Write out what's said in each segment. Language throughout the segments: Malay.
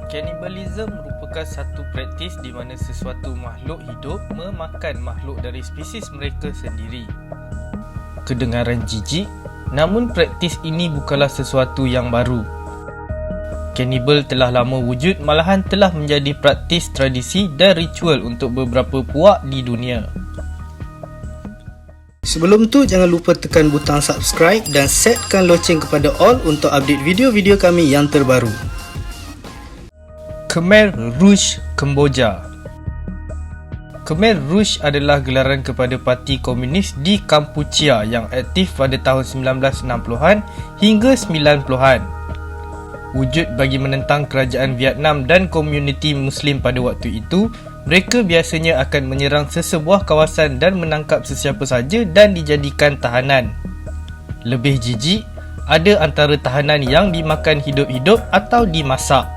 Cannibalism merupakan satu praktis di mana sesuatu makhluk hidup memakan makhluk dari spesies mereka sendiri. Kedengaran jijik, namun praktis ini bukanlah sesuatu yang baru. Cannibal telah lama wujud, malahan telah menjadi praktis tradisi dan ritual untuk beberapa puak di dunia. Sebelum tu, jangan lupa tekan butang subscribe dan setkan loceng kepada all untuk update video-video kami yang terbaru. Khmer Rouge Kemboja. Khmer Rouge adalah gelaran kepada parti komunis di Kampuchea yang aktif pada tahun 1960-an hingga 90-an. Wujud bagi menentang kerajaan Vietnam dan komuniti Muslim pada waktu itu, mereka biasanya akan menyerang sesebuah kawasan dan menangkap sesiapa saja dan dijadikan tahanan. Lebih jijik, ada antara tahanan yang dimakan hidup-hidup atau dimasak.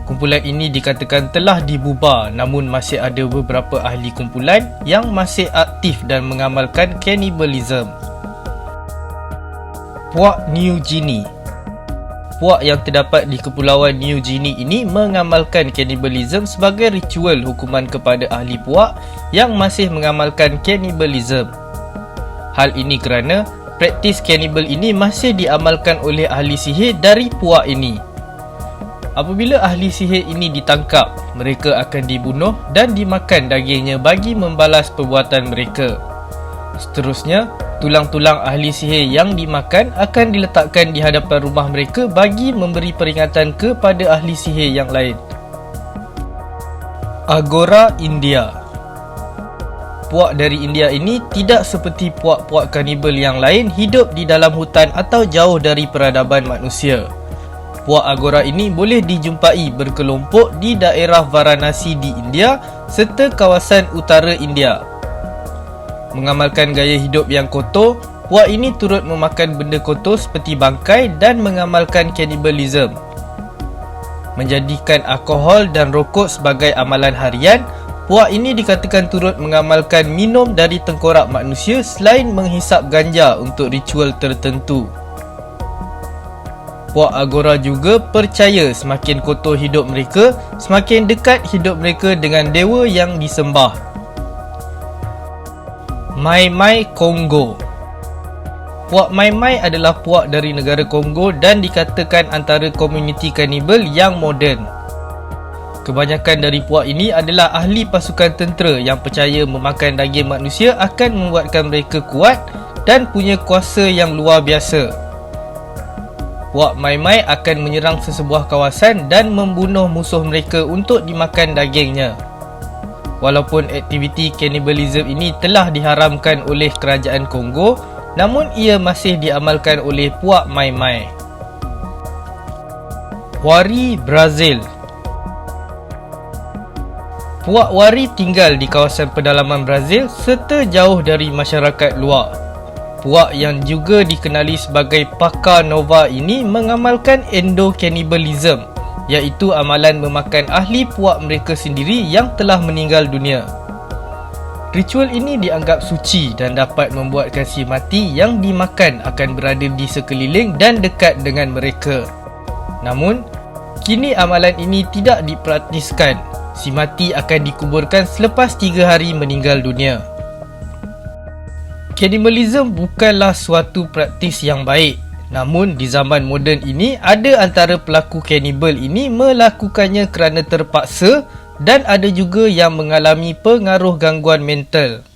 Kumpulan ini dikatakan telah dibubar, namun masih ada beberapa ahli kumpulan yang masih aktif dan mengamalkan cannibalism. Puak New Guinea. Puak yang terdapat di Kepulauan New Guinea ini mengamalkan cannibalism sebagai ritual hukuman kepada ahli puak yang masih mengamalkan cannibalism. Hal ini kerana praktis cannibal ini masih diamalkan oleh ahli sihir dari puak ini. Apabila ahli sihir ini ditangkap, mereka akan dibunuh dan dimakan dagingnya bagi membalas perbuatan mereka. Seterusnya, tulang-tulang ahli sihir yang dimakan akan diletakkan di hadapan rumah mereka bagi memberi peringatan kepada ahli sihir yang lain. Agora India. Puak dari India ini tidak seperti puak-puak kanibal yang lain hidup di dalam hutan atau jauh dari peradaban manusia. Puak Agora ini boleh dijumpai berkelompok di daerah Varanasi di India serta kawasan utara India. Mengamalkan gaya hidup yang kotor, puak ini turut memakan benda kotor seperti bangkai dan mengamalkan cannibalism. Menjadikan alkohol dan rokok sebagai amalan harian, puak ini dikatakan turut mengamalkan minum dari tengkorak manusia selain menghisap ganja untuk ritual tertentu. Puak Agora juga percaya semakin kotor hidup mereka, semakin dekat hidup mereka dengan dewa yang disembah. Mai Mai Kongo. Puak Mai Mai adalah puak dari negara Kongo dan dikatakan antara komuniti kanibal yang moden. Kebanyakan dari puak ini adalah ahli pasukan tentera yang percaya memakan daging manusia akan membuatkan mereka kuat dan punya kuasa yang luar biasa. Puak Mai Mai akan menyerang sesebuah kawasan dan membunuh musuh mereka untuk dimakan dagingnya. Walaupun aktiviti cannibalism ini telah diharamkan oleh kerajaan Kongo, namun ia masih diamalkan oleh puak Mai Mai. Wari Brazil. Puak Wari tinggal di kawasan pedalaman Brazil serta jauh dari masyarakat luar. Puak yang juga dikenali sebagai Paca Nova ini mengamalkan endo-cannibalism, iaitu amalan memakan ahli puak mereka sendiri yang telah meninggal dunia. Ritual ini dianggap suci dan dapat membuatkan si mati yang dimakan akan berada di sekeliling dan dekat dengan mereka. Namun, kini amalan ini tidak dipraktiskan. Si mati akan dikuburkan selepas 3 hari meninggal dunia. Cannibalism bukanlah suatu praktis yang baik. Namun di zaman moden ini, ada antara pelaku cannibal ini melakukannya kerana terpaksa dan ada juga yang mengalami pengaruh gangguan mental.